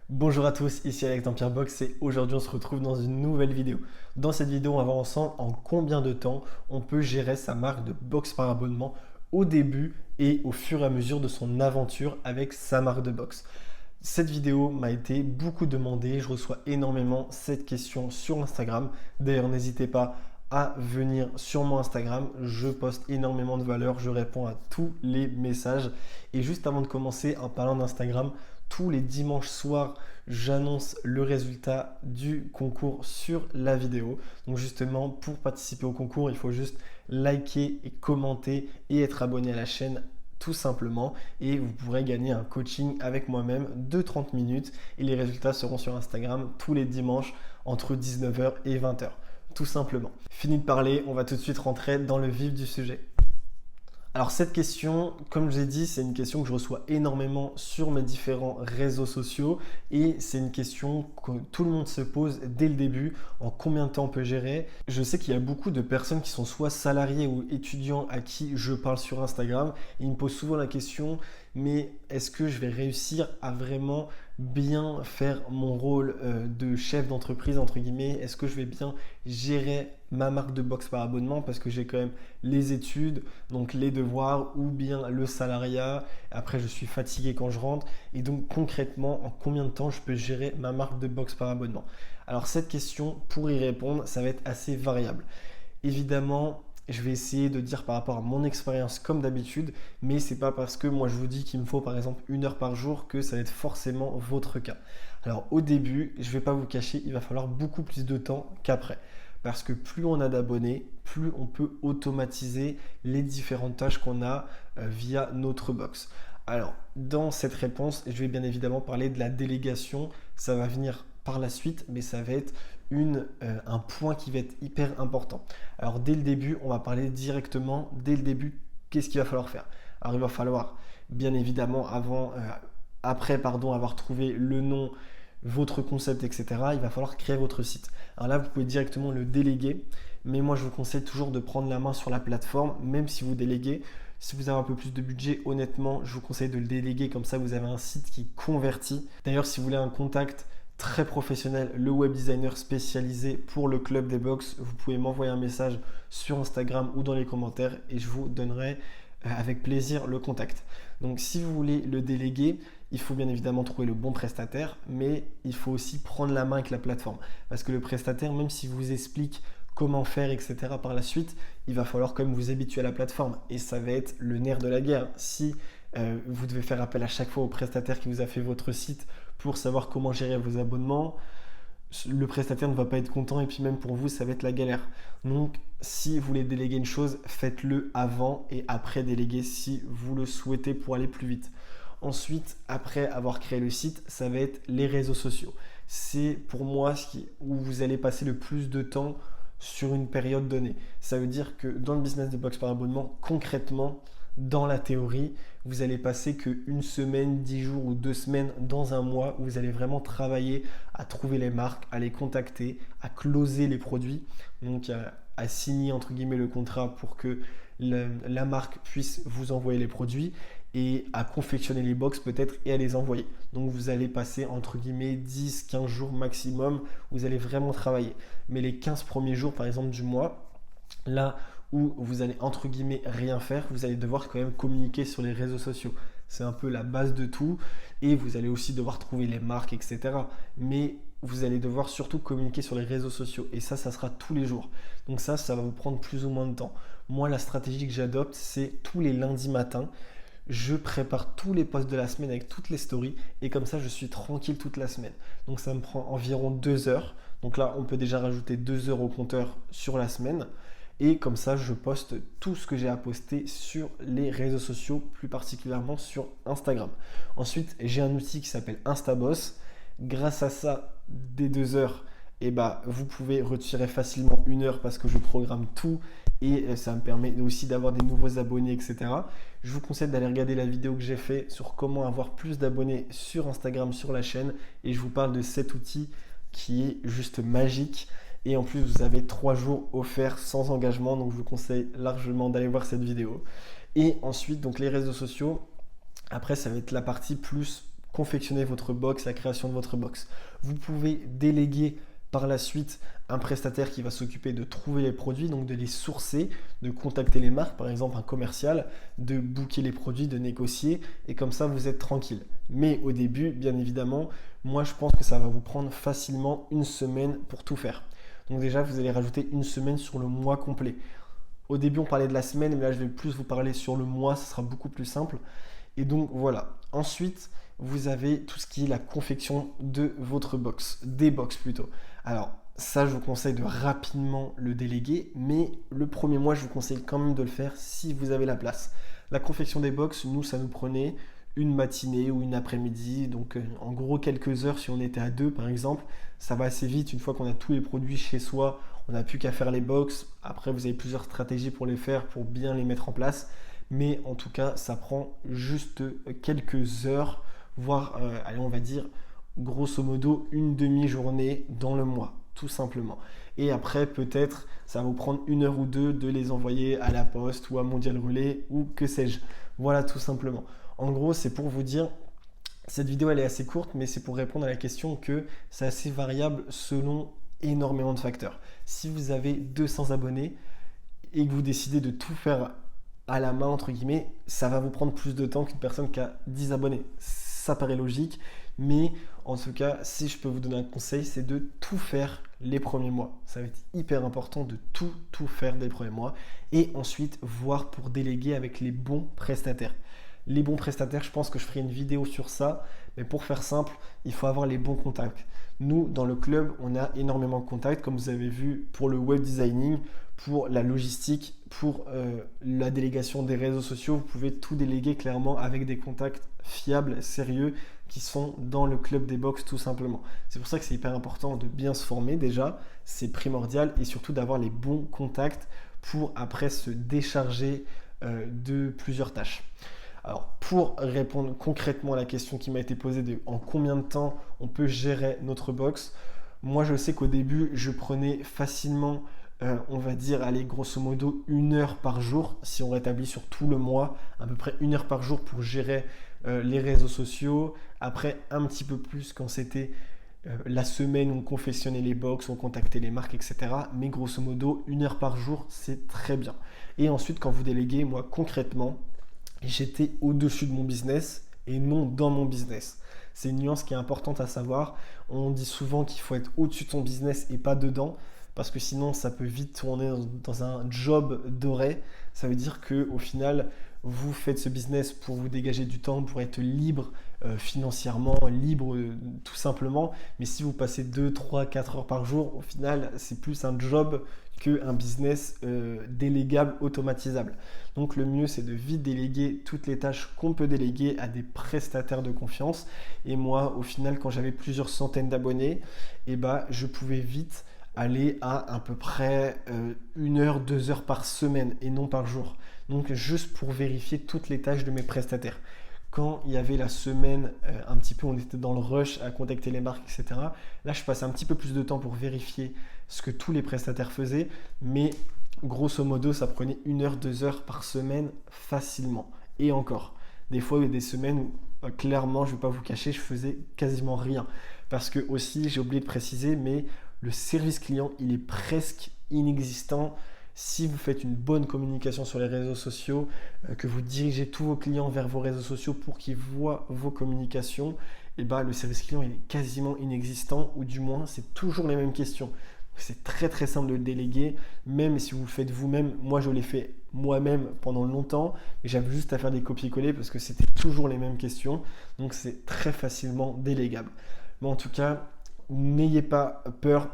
Bonjour à tous, ici Alex d'Empire Box et aujourd'hui on se retrouve dans une nouvelle vidéo. Dans cette vidéo, on va voir ensemble en combien de temps on peut gérer sa marque de box par abonnement au début et au fur et à mesure de son aventure avec sa marque de box. Cette vidéo m'a été beaucoup demandée, je reçois énormément cette question sur Instagram. D'ailleurs, n'hésitez pas à venir sur mon Instagram, je poste énormément de valeur, je réponds à tous les messages. Et juste avant de commencer, en parlant d'Instagram, tous les dimanches soirs, j'annonce le résultat du concours sur la vidéo. Donc justement, pour participer au concours, il faut juste liker et commenter et être abonné à la chaîne tout simplement, et vous pourrez gagner un coaching avec moi-même de 30 minutes et les résultats seront sur Instagram tous les dimanches entre 19h et 20h. Tout simplement. Fini de parler, on va tout de suite rentrer dans le vif du sujet. Alors cette question, comme je l'ai dit, c'est une question que je reçois énormément sur mes différents réseaux sociaux et c'est une question que tout le monde se pose dès le début, en combien de temps on peut gérer. Je sais qu'il y a beaucoup de personnes qui sont soit salariés ou étudiants à qui je parle sur Instagram et ils me posent souvent la question, mais est-ce que je vais réussir à vraiment bien faire mon rôle de chef d'entreprise entre guillemets? Est-ce que je vais bien gérer ma marque de box par abonnement parce que j'ai quand même les études, donc les devoirs ou bien le salariat. Après, je suis fatigué quand je rentre. Et donc concrètement, en combien de temps je peux gérer ma marque de box par abonnement? Alors cette question, pour y répondre, ça va être assez variable. Évidemment, je vais essayer de dire par rapport à mon expérience comme d'habitude, mais c'est pas parce que moi je vous dis qu'il me faut par exemple 1 heure par jour que ça va être forcément votre cas. Alors au début, je vais pas vous cacher, il va falloir beaucoup plus de temps qu'après. Parce que plus on a d'abonnés, plus on peut automatiser les différentes tâches qu'on a via notre box. Alors, dans cette réponse, je vais bien évidemment parler de la délégation. Ça va venir par la suite, mais ça va être un point qui va être hyper important. Alors, dès le début, on va parler directement, dès le début, qu'est-ce qu'il va falloir faire? Alors, il va falloir, bien évidemment, après avoir trouvé le nom, votre concept, etc., il va falloir créer votre site. Alors là, vous pouvez directement le déléguer, mais moi, je vous conseille toujours de prendre la main sur la plateforme, même si vous déléguez. Si vous avez un peu plus de budget, honnêtement, je vous conseille de le déléguer, comme ça, vous avez un site qui convertit. D'ailleurs, si vous voulez un contact très professionnel, le web designer spécialisé pour le club des box, vous pouvez m'envoyer un message sur Instagram ou dans les commentaires et je vous donnerai avec plaisir le contact. Donc si vous voulez le déléguer, il faut bien évidemment trouver le bon prestataire, mais il faut aussi prendre la main avec la plateforme. Parce que le prestataire, même s'il vous explique comment faire, etc. par la suite, il va falloir quand même vous habituer à la plateforme. Et ça va être le nerf de la guerre. Si vous devez faire appel à chaque fois au prestataire qui vous a fait votre site pour savoir comment gérer vos abonnements, le prestataire ne va pas être content et puis même pour vous, ça va être la galère. Donc, si vous voulez déléguer une chose, faites-le avant et après déléguer si vous le souhaitez pour aller plus vite. Ensuite, après avoir créé le site, ça va être les réseaux sociaux. C'est pour moi où vous allez passer le plus de temps sur une période donnée. Ça veut dire que dans le business de box par abonnement, concrètement, dans la théorie, vous allez passer qu'une semaine, 10 jours ou 2 semaines dans un mois où vous allez vraiment travailler à trouver les marques, à les contacter, à closer les produits, donc à signer entre guillemets le contrat pour que la marque puisse vous envoyer les produits et à confectionner les box peut-être et à les envoyer. Donc vous allez passer entre guillemets 10-15 jours maximum, vous allez vraiment travailler. Mais les 15 premiers jours par exemple du mois, là où vous allez entre guillemets rien faire, vous allez devoir quand même communiquer sur les réseaux sociaux. C'est un peu la base de tout et vous allez aussi devoir trouver les marques, etc. Mais vous allez devoir surtout communiquer sur les réseaux sociaux et ça sera tous les jours. Donc ça va vous prendre plus ou moins de temps. Moi, la stratégie que j'adopte, c'est tous les lundis matins, je prépare tous les posts de la semaine avec toutes les stories et comme ça, je suis tranquille toute la semaine. Donc ça me prend environ 2 heures. Donc là, on peut déjà rajouter 2 heures au compteur sur la semaine. Et comme ça, je poste tout ce que j'ai à poster sur les réseaux sociaux, plus particulièrement sur Instagram. Ensuite, j'ai un outil qui s'appelle Instaboss. Grâce à ça, dès 2 heures, vous pouvez retirer facilement 1 heure parce que je programme tout et ça me permet aussi d'avoir des nouveaux abonnés, etc. Je vous conseille d'aller regarder la vidéo que j'ai fait sur comment avoir plus d'abonnés sur Instagram, sur la chaîne. Et je vous parle de cet outil qui est juste magique. Et en plus, vous avez 3 jours offerts sans engagement. Donc, je vous conseille largement d'aller voir cette vidéo. Et ensuite, donc les réseaux sociaux. Après, ça va être la partie plus confectionner votre box, la création de votre box. Vous pouvez déléguer par la suite un prestataire qui va s'occuper de trouver les produits, donc de les sourcer, de contacter les marques, par exemple un commercial, de booker les produits, de négocier, et comme ça vous êtes tranquille. Mais au début, bien évidemment, moi je pense que ça va vous prendre facilement une semaine pour tout faire. Donc déjà, vous allez rajouter une semaine sur le mois complet. Au début, on parlait de la semaine, mais là, je vais plus vous parler sur le mois, ce sera beaucoup plus simple. Et donc, voilà. Ensuite, vous avez tout ce qui est la confection de votre box, des box plutôt. Alors, ça, je vous conseille de rapidement le déléguer, mais le premier mois, je vous conseille quand même de le faire si vous avez la place. La confection des box, nous, ça nous prenait une matinée ou une après-midi, donc en gros quelques heures si on était à deux par exemple. Ça va assez vite une fois qu'on a tous les produits chez soi, on n'a plus qu'à faire les box. Après, vous avez plusieurs stratégies pour les faire, pour bien les mettre en place, mais en tout cas, ça prend juste quelques heures, voire, allez, on va dire, grosso modo, une demi-journée dans le mois, tout simplement. Et après, peut-être, ça va vous prendre une heure ou deux de les envoyer à la poste ou à Mondial Relais ou que sais-je. Voilà, tout simplement. En gros, c'est pour vous dire, cette vidéo elle est assez courte, mais c'est pour répondre à la question que c'est assez variable selon énormément de facteurs. Si vous avez 200 abonnés et que vous décidez de tout faire à la main, entre guillemets, ça va vous prendre plus de temps qu'une personne qui a 10 abonnés. Ça paraît logique, mais en tout cas, si je peux vous donner un conseil, c'est de tout faire les premiers mois. Ça va être hyper important de tout faire dès les premiers mois et ensuite voir pour déléguer avec les bons prestataires. Les bons prestataires, je pense que je ferai une vidéo sur ça, mais pour faire simple, il faut avoir les bons contacts. Nous, dans le club, on a énormément de contacts, comme vous avez vu, pour le web designing, pour la logistique, pour la délégation des réseaux sociaux. Vous pouvez tout déléguer clairement avec des contacts fiables, sérieux, qui sont dans le club des box tout simplement. C'est pour ça que c'est hyper important de bien se former déjà, c'est primordial, et surtout d'avoir les bons contacts pour après se décharger de plusieurs tâches. Alors, pour répondre concrètement à la question qui m'a été posée de en combien de temps on peut gérer notre box, moi je sais qu'au début, je prenais facilement, on va dire, allez, grosso modo, 1 heure par jour, si on rétablit sur tout le mois, à peu près 1 heure par jour pour gérer les réseaux sociaux. Après, un petit peu plus quand c'était la semaine où on confectionnait les box, on contactait les marques, etc. Mais grosso modo, 1 heure par jour, c'est très bien. Et ensuite, quand vous déléguez, moi concrètement, j'étais au-dessus de mon business et non dans mon business. C'est une nuance qui est importante à savoir. On dit souvent qu'il faut être au-dessus de son business et pas dedans, parce que sinon ça peut vite tourner dans un job doré. Ça veut dire qu'au final, vous faites ce business pour vous dégager du temps, pour être libre financièrement, libre tout simplement. Mais si vous passez 2, 3, 4 heures par jour, au final, c'est plus un job qu'un business délégable, automatisable. Donc le mieux, c'est de vite déléguer toutes les tâches qu'on peut déléguer à des prestataires de confiance. Et moi, au final, quand j'avais plusieurs centaines d'abonnés, je pouvais vite aller à peu près 1 heure, 2 heures par semaine et non par jour. Donc juste pour vérifier toutes les tâches de mes prestataires. Quand il y avait la semaine, un petit peu, on était dans le rush à contacter les marques, etc. Là, je passais un petit peu plus de temps pour vérifier ce que tous les prestataires faisaient, mais grosso modo, ça prenait 1 heure, 2 heures par semaine facilement. Et encore, des fois, il y a des semaines où clairement, je ne vais pas vous cacher, je faisais quasiment rien. Parce que aussi, j'ai oublié de préciser, mais le service client, il est presque inexistant. Si vous faites une bonne communication sur les réseaux sociaux, que vous dirigez tous vos clients vers vos réseaux sociaux pour qu'ils voient vos communications, le service client il est quasiment inexistant, ou du moins c'est toujours les mêmes questions. C'est très très simple de le déléguer, même si vous le faites vous-même. Moi je l'ai fait moi-même pendant longtemps, mais j'avais juste à faire des copier-coller parce que c'était toujours les mêmes questions, donc c'est très facilement délégable. Mais en tout cas, n'ayez pas peur,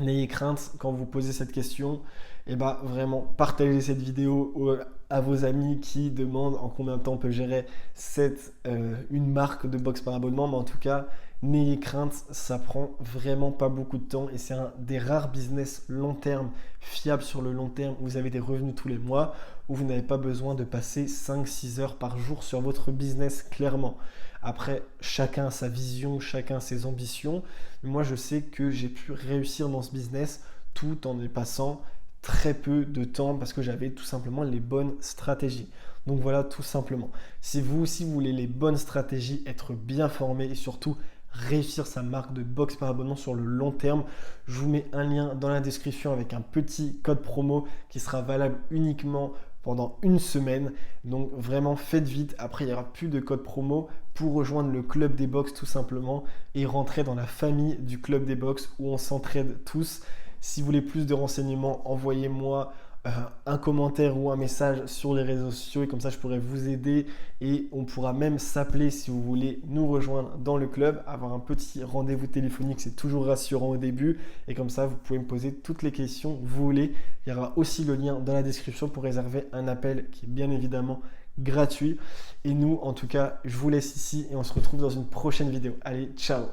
n'ayez crainte quand vous posez cette question. Vraiment, partagez cette vidéo à vos amis qui demandent en combien de temps on peut gérer une marque de box par abonnement. Mais en tout cas, n'ayez crainte, ça prend vraiment pas beaucoup de temps et c'est un des rares business long terme, fiables sur le long terme, où vous avez des revenus tous les mois, où vous n'avez pas besoin de passer 5-6 heures par jour sur votre business, clairement. Après, chacun a sa vision, chacun a ses ambitions. Moi, je sais que j'ai pu réussir dans ce business tout en y passant très peu de temps parce que j'avais tout simplement les bonnes stratégies. Donc voilà, tout simplement. Si vous aussi vous voulez les bonnes stratégies, être bien formé et surtout réussir sa marque de boxe par abonnement sur le long terme, je vous mets un lien dans la description avec un petit code promo qui sera valable uniquement pendant une semaine. Donc vraiment faites vite. Après, il n'y aura plus de code promo pour rejoindre le club des box tout simplement et rentrer dans la famille du club des box où on s'entraide tous. Si vous voulez plus de renseignements, envoyez-moi un commentaire ou un message sur les réseaux sociaux et comme ça je pourrai vous aider et on pourra même s'appeler si vous voulez nous rejoindre dans le club, avoir un petit rendez-vous téléphonique, c'est toujours rassurant au début et comme ça vous pouvez me poser toutes les questions que vous voulez. Il y aura aussi le lien dans la description pour réserver un appel qui est bien évidemment gratuit et nous en tout cas je vous laisse ici et on se retrouve dans une prochaine vidéo. Allez, ciao!